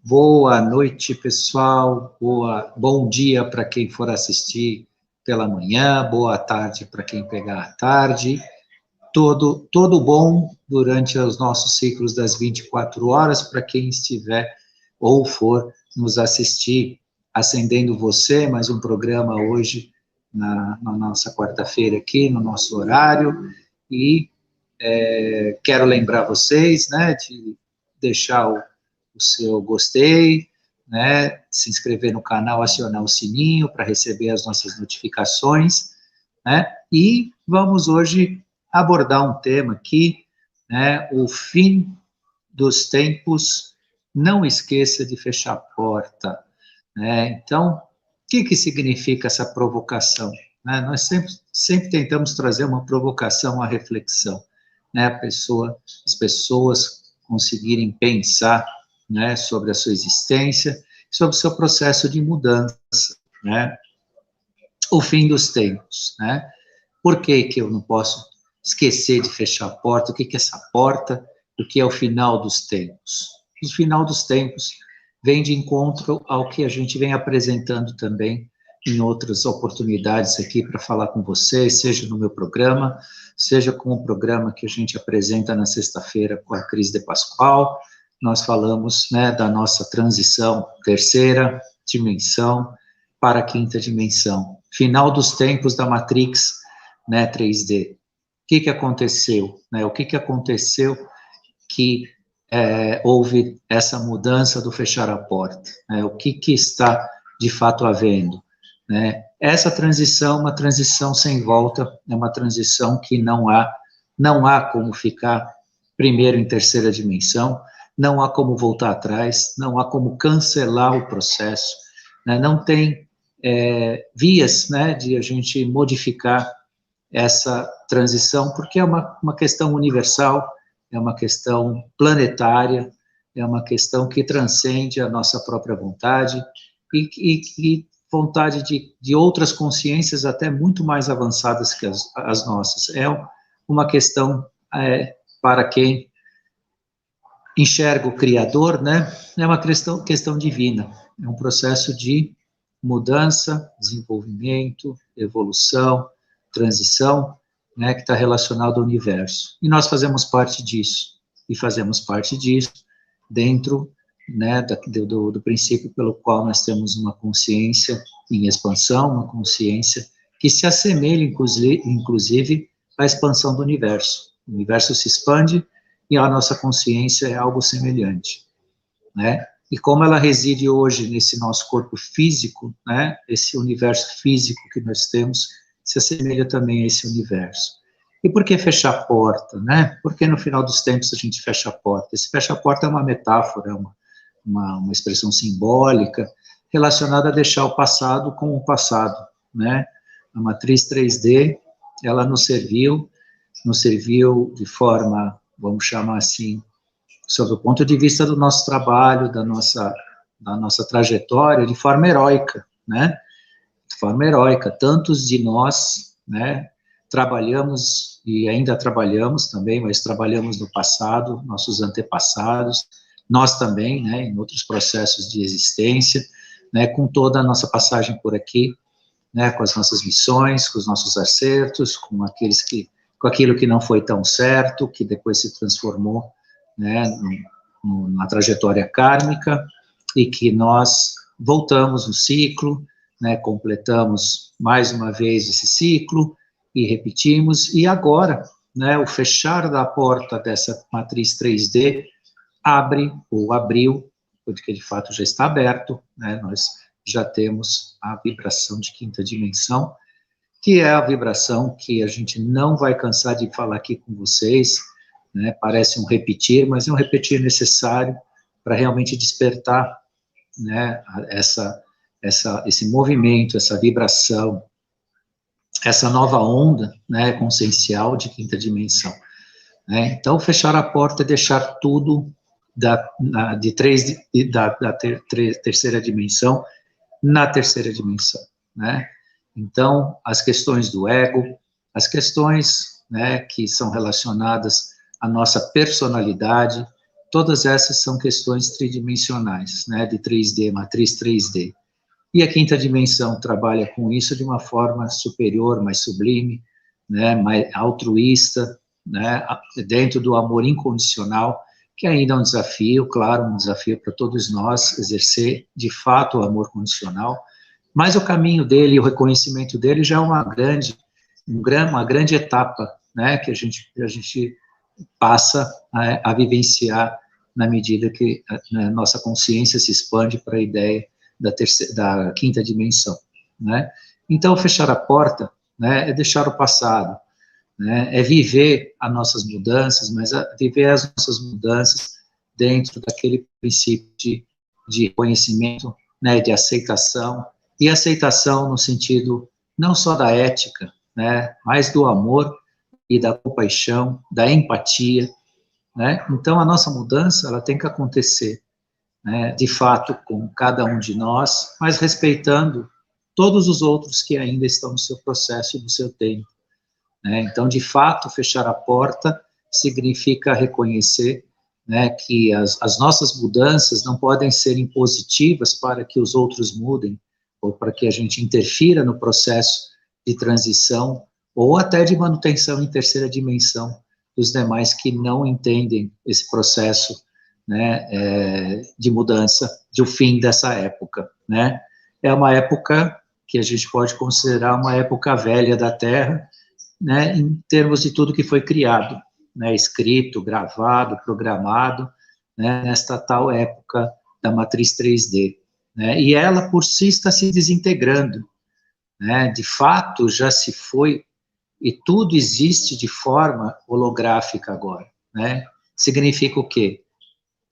Boa noite, pessoal. Bom dia para quem for assistir pela manhã, boa tarde para quem pegar à tarde. Todo bom durante os nossos ciclos das 24 horas para quem estiver ou for nos assistir. Acendendo Você, mais um programa hoje na nossa quarta-feira aqui, no nosso horário. E quero lembrar vocês, né, de deixar o seu gostei, né, se inscrever no canal, acionar o sininho para receber as nossas notificações, né, e vamos hoje abordar um tema aqui, né, o fim dos tempos, não esqueça de fechar a porta, né, então, o que significa essa provocação? Né, nós sempre tentamos trazer uma provocação à reflexão, né, as pessoas conseguirem pensar, né, sobre a sua existência, sobre o seu processo de mudança, né, o fim dos tempos, né, por que eu não posso esquecer de fechar a porta, o que é essa porta, o que é o final dos tempos? O final dos tempos vem de encontro ao que a gente vem apresentando também em outras oportunidades aqui para falar com vocês, seja no meu programa, seja com o programa que a gente apresenta na sexta-feira com a Cris de Pascoal. Nós falamos, né, da nossa transição, terceira dimensão para a quinta dimensão, final dos tempos da Matrix, né, 3D. O que aconteceu? Né, o que aconteceu que houve essa mudança do fechar a porta? Né, o que está, de fato, havendo? Né? Essa transição é uma transição sem volta, é uma transição que não há como ficar primeiro em terceira dimensão, não há como voltar atrás, não há como cancelar o processo, né? Não tem vias, né, de a gente modificar essa transição, porque é uma questão universal, é uma questão planetária, é uma questão que transcende a nossa própria vontade e vontade de outras consciências até muito mais avançadas que as nossas. É uma questão para quem enxerga o Criador, né? É uma questão divina, é um processo de mudança, desenvolvimento, evolução, transição, né, que está relacionado ao universo. E nós fazemos parte disso, e fazemos parte disso dentro, né, do princípio pelo qual nós temos uma consciência em expansão, uma consciência que se assemelha, inclusive, à expansão do universo. O universo se expande e a nossa consciência é algo semelhante, né? E como ela reside hoje nesse nosso corpo físico, né, esse universo físico que nós temos se assemelha também a esse universo. E por que fechar a porta, né? Porque no final dos tempos a gente fecha a porta. Esse fecha a porta é uma metáfora, uma expressão simbólica relacionada a deixar o passado com o passado, né? A matriz 3D, ela nos serviu de forma, vamos chamar assim, sob o ponto de vista do nosso trabalho, da nossa trajetória, de forma heróica, né? De forma heróica. Tantos de nós, né, trabalhamos e ainda trabalhamos também, mas trabalhamos no passado, nossos antepassados, nós também, né, em outros processos de existência, né, com toda a nossa passagem por aqui, né, com as nossas missões, com os nossos acertos, com aquilo que não foi tão certo, que depois se transformou, né, na trajetória kármica, e que nós voltamos no ciclo, né, completamos mais uma vez esse ciclo, e repetimos, e agora, né, o fechar da porta dessa matriz 3D abre, ou abriu, porque de fato já está aberto, né, nós já temos a vibração de quinta dimensão, que é a vibração que a gente não vai cansar de falar aqui com vocês, né, parece um repetir, mas é um repetir necessário para realmente despertar, né, esse movimento, essa vibração, essa nova onda, né, consciencial de quinta dimensão. Né? Então, fechar a porta é deixar tudo da terceira dimensão na terceira dimensão, né? Então, as questões do ego, as questões, né, que são relacionadas à nossa personalidade, todas essas são questões tridimensionais, né, de 3D, matriz 3D. E a quinta dimensão trabalha com isso de uma forma superior, mais sublime, né, mais altruísta, né, dentro do amor incondicional, que ainda é um desafio, claro, um desafio para todos nós, exercer de fato o amor condicional, mas o caminho dele, o reconhecimento dele já é uma grande etapa, né, que a gente passa a vivenciar na medida que a nossa consciência se expande para a ideia da quinta dimensão, né? Então, fechar a porta, né, é deixar o passado, né, é viver as nossas mudanças, mas viver as nossas mudanças dentro daquele princípio de conhecimento, né, de aceitação, e aceitação no sentido não só da ética, né, mas do amor e da compaixão, da empatia, né? Então, a nossa mudança, ela tem que acontecer, né, de fato, com cada um de nós, mas respeitando todos os outros que ainda estão no seu processo e no seu tempo, né? Então, de fato, fechar a porta significa reconhecer, né, que as nossas mudanças não podem ser impositivas para que os outros mudem, ou para que a gente interfira no processo de transição, ou até de manutenção em terceira dimensão dos demais que não entendem esse processo, né, de mudança, de o fim dessa época, né? É uma época que a gente pode considerar uma época velha da Terra, né, em termos de tudo que foi criado, né, escrito, gravado, programado, né, nesta tal época da matriz 3D, né? E ela por si está se desintegrando, né? De fato já se foi, e tudo existe de forma holográfica agora, né? Significa o quê?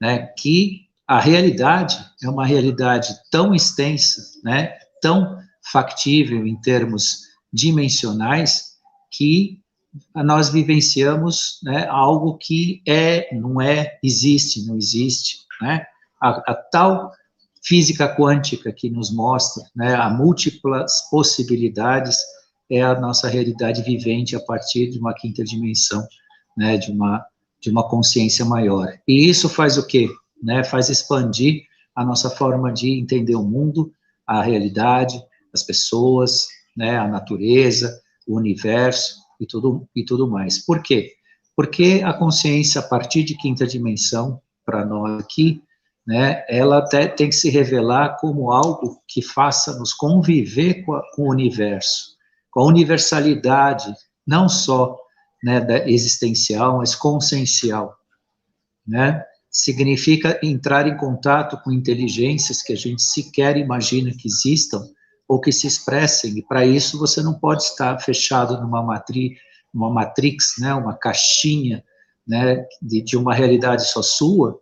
Né, que a realidade é uma realidade tão extensa, né, tão factível em termos dimensionais, que nós vivenciamos, né, algo que não existe, não existe, né? A tal física quântica que nos mostra, né, a múltiplas possibilidades, é a nossa realidade vivente a partir de uma quinta dimensão, né, de uma consciência maior. E isso faz o quê? Né, faz expandir a nossa forma de entender o mundo, a realidade, as pessoas, né, a natureza, o universo e tudo mais. Por quê? Porque a consciência, a partir de quinta dimensão, para nós aqui, né, ela até tem que se revelar como algo que faça-nos conviver com o universo, com a universalidade, não só, né, da existencial, mas consciencial, né? Significa entrar em contato com inteligências que a gente sequer imagina que existam ou que se expressem, e para isso você não pode estar fechado numa matrix, né, uma caixinha, né, de uma realidade só sua,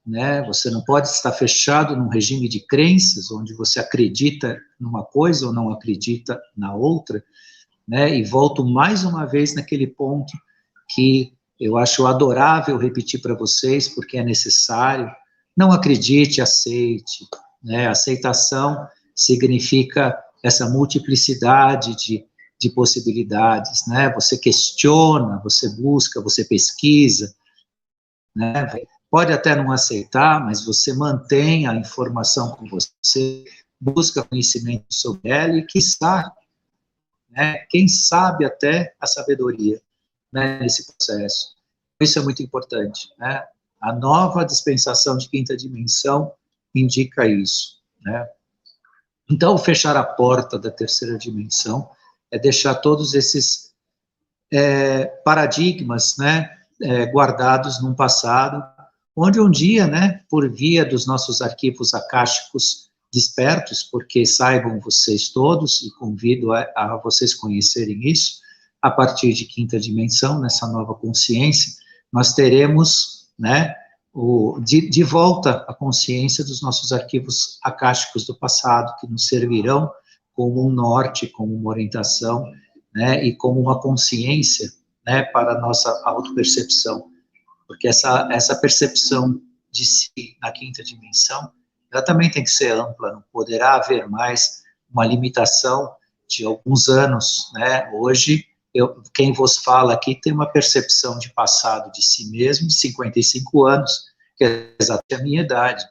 né? Você não pode estar fechado num regime de crenças, onde você acredita numa coisa ou não acredita na outra, né? E volto mais uma vez naquele ponto que eu acho adorável repetir para vocês, porque é necessário. Não acredite, aceite, né? Aceitação significa essa multiplicidade de possibilidades, né? Você questiona, você busca, você pesquisa, né? Pode até não aceitar, mas você mantém a informação com você, busca conhecimento sobre ela e, quiçá, né, quem sabe até a sabedoria, né, nesse processo. Isso é muito importante, né? A nova dispensação de quinta dimensão indica isso, né? Então, fechar a porta da terceira dimensão é deixar todos esses paradigmas, né, guardados num passado, onde um dia, né, por via dos nossos arquivos akáshicos despertos, porque saibam vocês todos, e convido a vocês conhecerem isso, a partir de quinta dimensão, nessa nova consciência, nós teremos, né, de volta a consciência dos nossos arquivos akáshicos do passado, que nos servirão como um norte, como uma orientação, né, e como uma consciência, né, para a nossa autopercepção, porque essa percepção de si na quinta dimensão, ela também tem que ser ampla, não poderá haver mais uma limitação de alguns anos, né? Hoje, quem vos fala aqui tem uma percepção de passado de si mesmo de 55 anos, que é exatamente a minha idade.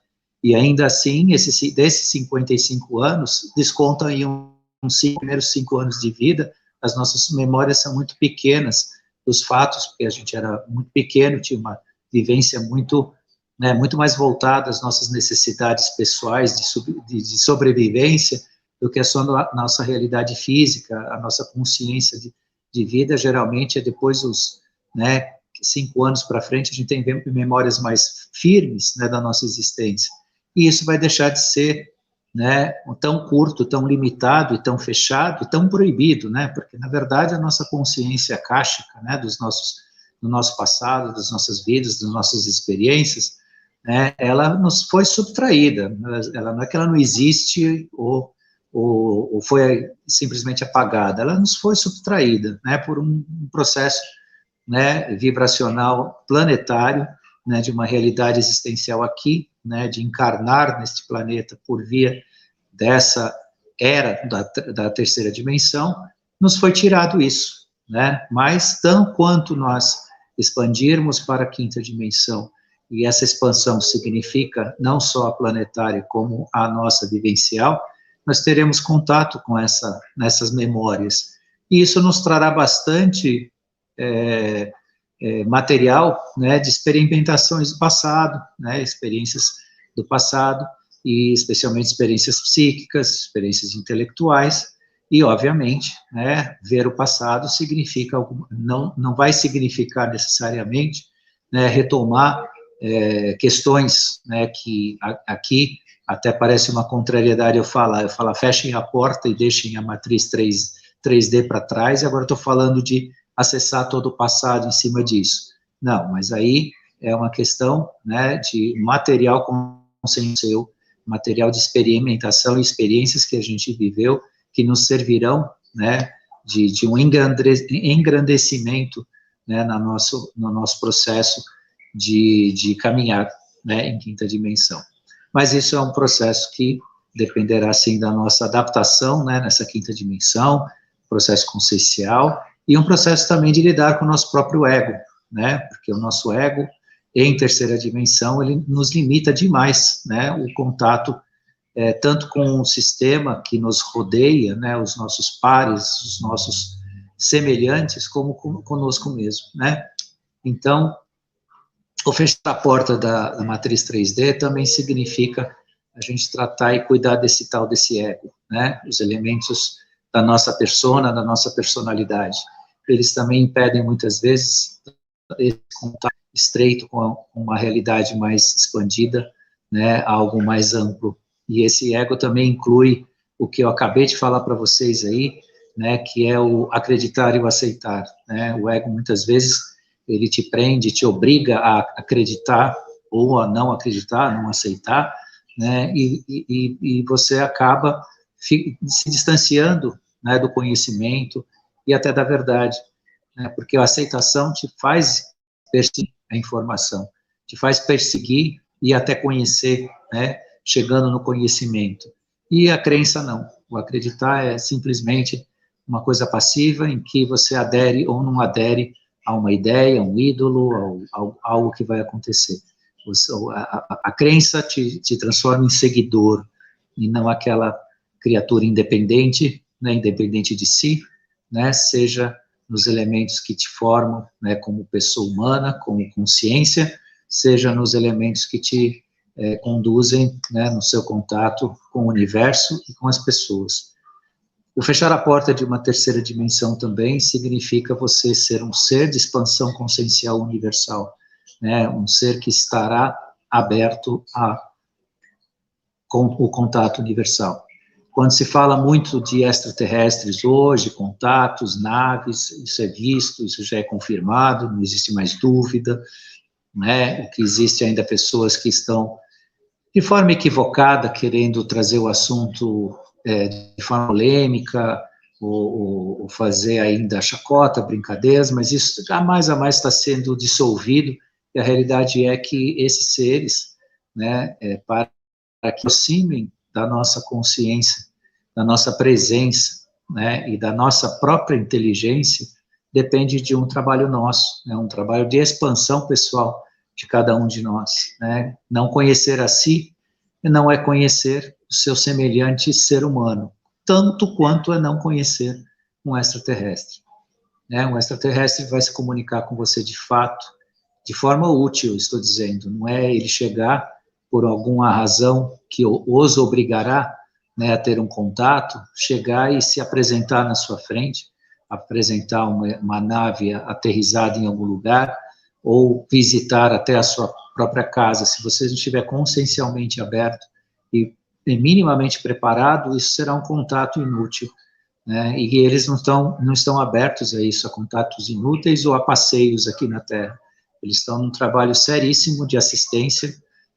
E ainda assim, desses 55 anos, descontam aí uns primeiros 5 anos de vida, as nossas memórias são muito pequenas dos fatos, porque a gente era muito pequeno, tinha uma vivência muito, né, muito mais voltada às nossas necessidades pessoais de sobrevivência do que a nossa realidade física, a nossa consciência de vida, geralmente é depois dos, né, 5 anos para frente, a gente tem memórias mais firmes, né, da nossa existência. E isso vai deixar de ser, né, tão curto, tão limitado, e tão fechado, e tão proibido, né, porque, na verdade, a nossa consciência akáshica, né, do nosso passado, das nossas vidas, das nossas experiências, né, ela nos foi subtraída, ela não é que ela não existe ou foi simplesmente apagada, ela nos foi subtraída, né, por um processo, né, vibracional planetário, né, de uma realidade existencial aqui, né, de encarnar neste planeta por via dessa era da terceira dimensão, nos foi tirado isso, né, mas tanto quanto nós expandirmos para a quinta dimensão, e essa expansão significa não só a planetária, como a nossa vivencial, nós teremos contato com nessas memórias, e isso nos trará bastante material, né, de experimentações do passado, né, experiências do passado, e especialmente experiências psíquicas, experiências intelectuais, e, obviamente, né, ver o passado significa, não vai significar necessariamente, né, retomar questões, né, que aqui até parece uma contrariedade eu falar fechem a porta e deixem a matriz 3D para trás, e agora estou falando de acessar todo o passado em cima disso. Não, mas aí é uma questão, né, de material consciencial, material de experimentação e experiências que a gente viveu, que nos servirão, né, de um engrandecimento, né, no nosso processo de caminhar, né, em quinta dimensão. Mas isso é um processo que dependerá, sim, da nossa adaptação, né, nessa quinta dimensão, processo consciencial, e um processo também de lidar com o nosso próprio ego, né, porque o nosso ego, em terceira dimensão, ele nos limita demais, né, o contato, tanto com o sistema que nos rodeia, né, os nossos pares, os nossos semelhantes, como conosco mesmo, né. Então, o fechar a porta da matriz 3D também significa a gente tratar e cuidar desse ego, né, os elementos da nossa persona, da nossa personalidade. Eles também impedem, muitas vezes, esse contato estreito com uma realidade mais expandida, né, algo mais amplo. E esse ego também inclui o que eu acabei de falar para vocês aí, né, que é o acreditar e o aceitar, né. O ego, muitas vezes, ele te prende, te obriga a acreditar ou a não acreditar, não aceitar, né, e você acaba se distanciando, né, do conhecimento e até da verdade, né, porque a aceitação te faz perseguir a informação, te faz perseguir e até conhecer, né, chegando no conhecimento. E a crença não. O acreditar é simplesmente uma coisa passiva em que você adere ou não adere a uma ideia, a um ídolo, a algo que vai acontecer. A crença te transforma em seguidor, e não aquela criatura independente, né, independente de si, né, seja nos elementos que te formam, né, como pessoa humana, como consciência, seja nos elementos que te conduzem, né, no seu contato com o universo e com as pessoas. O fechar a porta de uma terceira dimensão também significa você ser um ser de expansão consciencial universal, né, um ser que estará aberto com o contato universal. Quando se fala muito de extraterrestres hoje, contatos, naves, isso é visto, isso já é confirmado, não existe mais dúvida, né, o que existe ainda pessoas que estão, de forma equivocada, querendo trazer o assunto de forma polêmica, ou fazer ainda chacota, brincadeiras, mas isso jamais está sendo dissolvido, e a realidade é que esses seres, né, para que aproximem da nossa consciência, da nossa presença, né, e da nossa própria inteligência, depende de um trabalho nosso, né, um trabalho de expansão pessoal, de cada um de nós, né? Não conhecer a si não é conhecer o seu semelhante ser humano, tanto quanto é não conhecer um extraterrestre, né? Um extraterrestre vai se comunicar com você de fato, de forma útil, estou dizendo, não é ele chegar por alguma razão que os obrigará, né, a ter um contato, chegar e se apresentar na sua frente, apresentar uma nave aterrissada em algum lugar, ou visitar até a sua própria casa. Se você não estiver consciencialmente aberto e minimamente preparado, isso será um contato inútil, né? E eles não estão abertos a isso, a contatos inúteis ou a passeios aqui na Terra. Eles estão num trabalho seríssimo de assistência,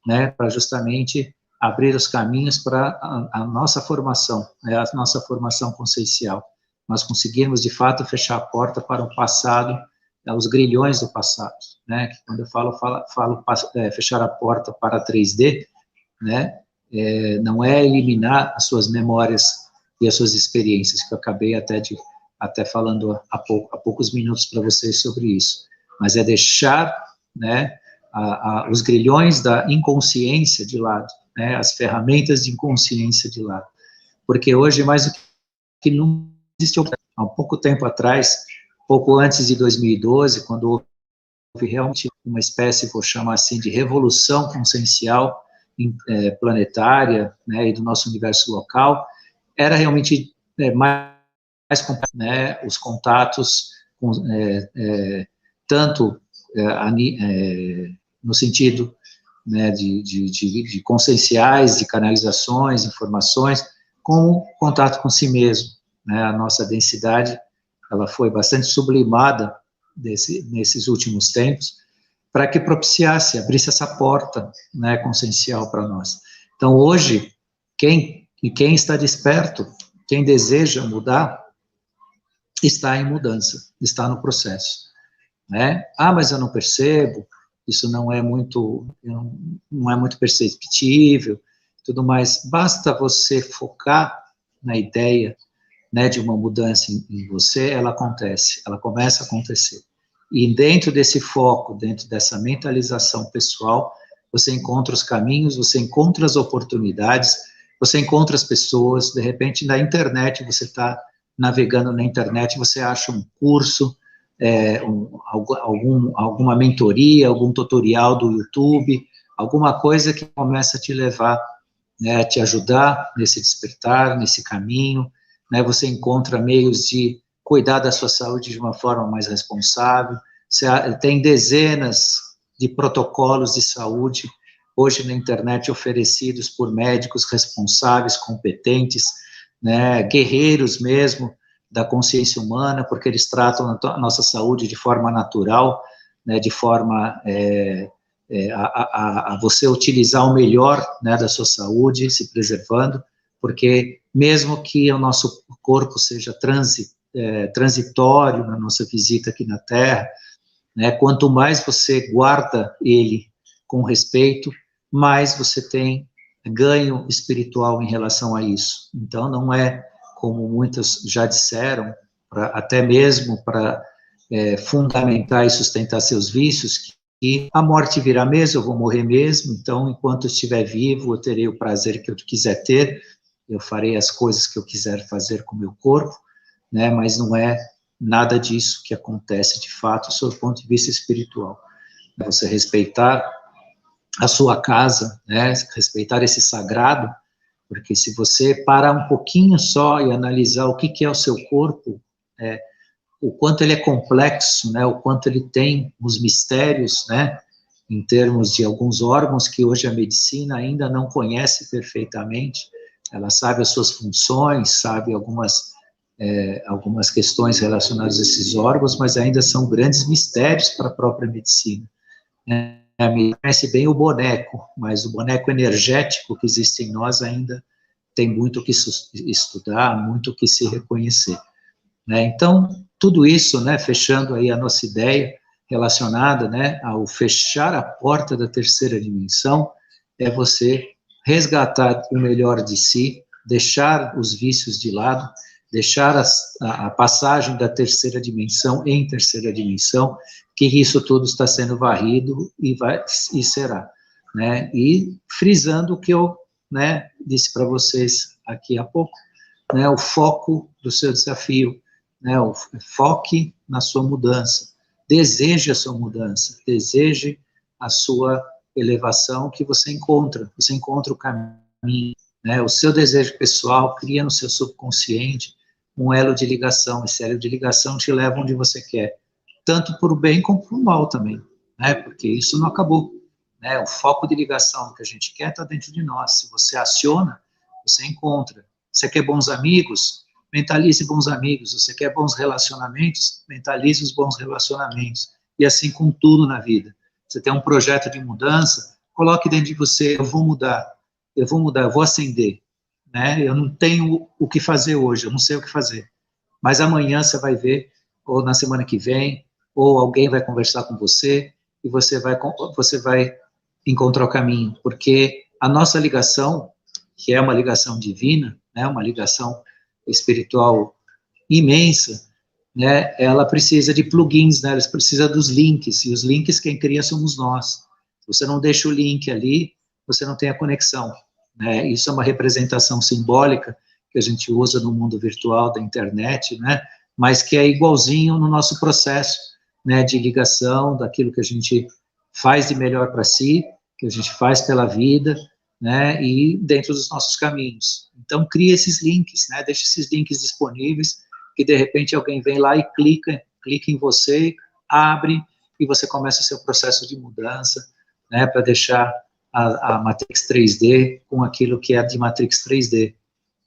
né, para justamente abrir os caminhos para a nossa formação, né, a nossa formação consciencial. Nós conseguirmos, de fato, fechar a porta para o passado, os grilhões do passado, né, que quando eu falo fechar a porta para 3D, né, não é eliminar as suas memórias e as suas experiências, que eu acabei até falando há poucos minutos para vocês sobre isso, mas é deixar, né, os grilhões da inconsciência de lado, né, as ferramentas de inconsciência de lado, porque hoje, mais do que nunca, existe há um pouco tempo atrás, pouco antes de 2012, quando houve realmente uma espécie, vou chamar assim, de revolução consciencial planetária, né, e do nosso universo local, era realmente mais complexo, né, os contatos, tanto no sentido, né, de conscienciais, de canalizações, informações, com contato com si mesmo, né, a nossa densidade, ela foi bastante sublimada nesses últimos tempos, para que propiciasse, abrisse essa porta, né, consciencial para nós. Então, hoje, quem está desperto, quem deseja mudar, está em mudança, está no processo, né? Ah, mas eu não percebo, isso não é muito perceptível, tudo mais. Basta você focar na ideia, né, de uma mudança em você, ela acontece, ela começa a acontecer. E dentro desse foco, dentro dessa mentalização pessoal, você encontra os caminhos, você encontra as oportunidades, você encontra as pessoas, de repente na internet, você está navegando na internet, você acha um curso, alguma mentoria, algum tutorial do YouTube, alguma coisa que começa a te levar, né, a te ajudar nesse despertar, nesse caminho, né, você encontra meios de cuidar da sua saúde de uma forma mais responsável, você tem dezenas de protocolos de saúde hoje na internet oferecidos por médicos responsáveis, competentes, né, guerreiros mesmo da consciência humana, porque eles tratam a nossa saúde de forma natural, né, de forma a você utilizar o melhor, né, da sua saúde, se preservando, porque mesmo que o nosso corpo seja transitório na nossa visita aqui na Terra, né, quanto mais você guarda ele com respeito, mais você tem ganho espiritual em relação a isso. Então, não é, como muitas já disseram, até mesmo para fundamentar e sustentar seus vícios, que a morte virá mesmo, eu vou morrer mesmo, então, enquanto eu estiver vivo, eu terei o prazer que eu quiser ter, eu farei as coisas que eu quiser fazer com o meu corpo, né, mas não é nada disso que acontece de fato, sob o ponto de vista espiritual. Você respeitar a sua casa, né, respeitar esse sagrado, porque se você parar um pouquinho só e analisar o que é o seu corpo, o quanto ele é complexo, né, o quanto ele tem os mistérios, né, em termos de alguns órgãos que hoje a medicina ainda não conhece perfeitamente, ela sabe as suas funções, sabe algumas questões relacionadas a esses órgãos, mas ainda são grandes mistérios para a própria medicina. A medicina conhece bem o boneco, mas o boneco energético que existe em nós ainda tem muito o que estudar, muito o que se reconhecer, né? Então, tudo isso, né, fechando aí a nossa ideia relacionada, né, ao fechar a porta da terceira dimensão, é você resgatar o melhor de si, deixar os vícios de lado, deixar a passagem da terceira dimensão em terceira dimensão, que isso tudo está sendo varrido e será, né? E frisando o que eu, né, disse para vocês aqui há pouco, né, o foco do seu desafio, né, foque na sua mudança, deseje a sua mudança, deseje a sua elevação que você encontra o caminho, né, o seu desejo pessoal cria no seu subconsciente um elo de ligação, esse elo de ligação te leva onde você quer, tanto para o bem como para o mal também, né, porque isso não acabou, né, o foco de ligação que a gente quer está dentro de nós, se você aciona, você encontra. Você quer bons amigos? Mentalize bons amigos. Você quer bons relacionamentos? Mentalize os bons relacionamentos. E assim com tudo na vida. Você tem um projeto de mudança, coloque dentro de você, eu vou mudar, eu vou ascender, né? Eu não tenho o que fazer hoje, eu não sei o que fazer. Mas amanhã você vai ver, ou na semana que vem, ou alguém vai conversar com você, e você vai encontrar o caminho, porque a nossa ligação, que é uma ligação divina, né, uma ligação espiritual imensa, né, ela precisa de plugins, né, ela precisa dos links, e os links quem cria somos nós. Se você não deixa o link ali, você não tem a conexão, né, isso é uma representação simbólica que a gente usa no mundo virtual da internet, né, mas que é igualzinho no nosso processo, né, de ligação, daquilo que a gente faz de melhor para si, que a gente faz pela vida, né, e dentro dos nossos caminhos. Então, cria esses links, né, deixa esses links disponíveis, que de repente alguém vem lá e clica em você, abre, e você começa o seu processo de mudança, né, para deixar a Matrix 3D com aquilo que é de Matrix 3D,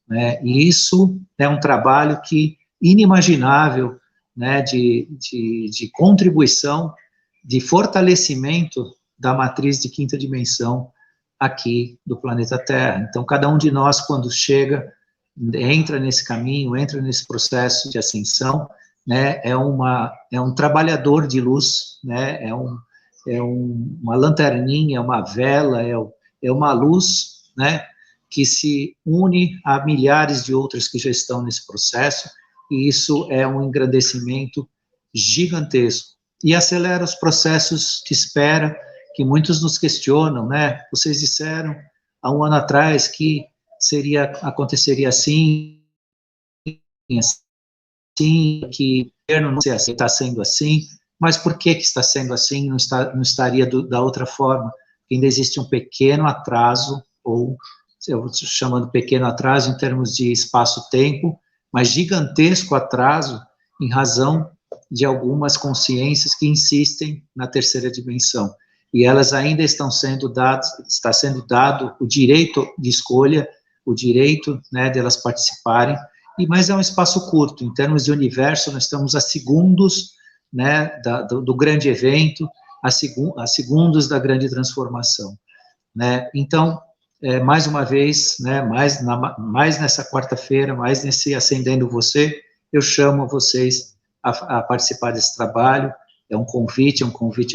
né, e isso é um trabalho que, inimaginável, né, de contribuição, de fortalecimento da matriz de quinta dimensão, aqui do planeta Terra. Então, cada um de nós, quando chega, entra nesse caminho, entra nesse processo de ascensão, né, é um trabalhador de luz, né, uma lanterninha, uma vela, é uma luz, né, que se une a milhares de outras que já estão nesse processo, e isso é um engrandecimento gigantesco. E acelera os processos de espera, que muitos nos questionam, né? Vocês disseram há um ano atrás que aconteceria assim, que o governo não sei, está sendo assim, mas por que está sendo assim? Não estaria da outra forma? Ainda existe um pequeno atraso, ou eu estou chamando pequeno atraso em termos de espaço-tempo, mas gigantesco atraso em razão de algumas consciências que insistem na terceira dimensão. E elas ainda está sendo dado o direito de escolha, o direito, né, de elas participarem, mas é um espaço curto, em termos de universo, nós estamos a segundos, né, do grande evento, a segundos da grande transformação, né, então, mais uma vez, né, mais nessa quarta-feira, mais nesse Acendendo Você, eu chamo vocês a participar desse trabalho. É um convite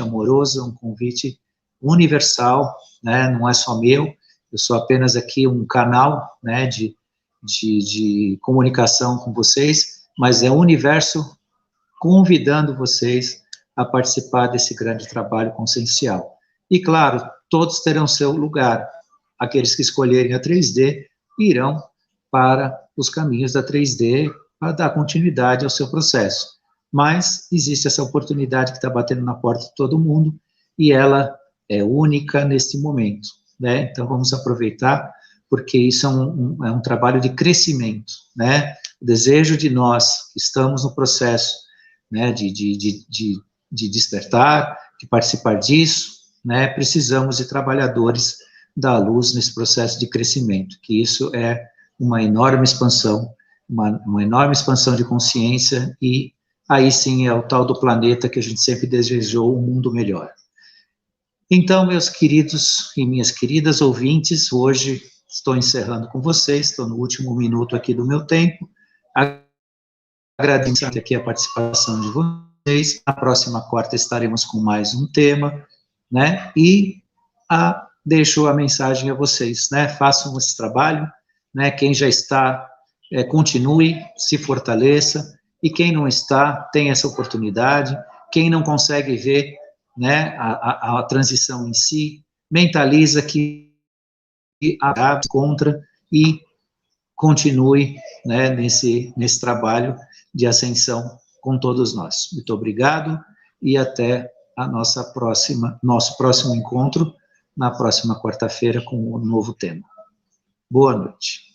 amoroso, um convite universal, né, não é só meu, eu sou apenas aqui um canal, né, de comunicação com vocês, mas é o universo convidando vocês a participar desse grande trabalho consciencial. E, claro, todos terão seu lugar. Aqueles que escolherem a 3D irão para os caminhos da 3D para dar continuidade ao seu processo. Mas existe essa oportunidade que está batendo na porta de todo mundo e ela é única neste momento, né? Então, vamos aproveitar, porque isso é um trabalho de crescimento, né? O desejo de nós que estamos no processo, né, de despertar, de participar disso, né? Precisamos de trabalhadores da luz nesse processo de crescimento, que isso é uma enorme expansão, uma enorme expansão de consciência, e aí sim é o tal do planeta que a gente sempre desejou, um mundo melhor. Então, meus queridos e minhas queridas ouvintes, hoje estou encerrando com vocês, estou no último minuto aqui do meu tempo, agradeço aqui a participação de vocês, na próxima quarta estaremos com mais um tema, né, e deixo a mensagem a vocês, né, façam esse trabalho, né, quem já está, continue, se fortaleça, e quem não está, tem essa oportunidade, Quem não consegue ver, né, a transição em si, mentaliza que a contra e continue, né, nesse trabalho de ascensão com todos nós. Muito obrigado e até nosso próximo encontro, na próxima quarta-feira, com um novo tema. Boa noite.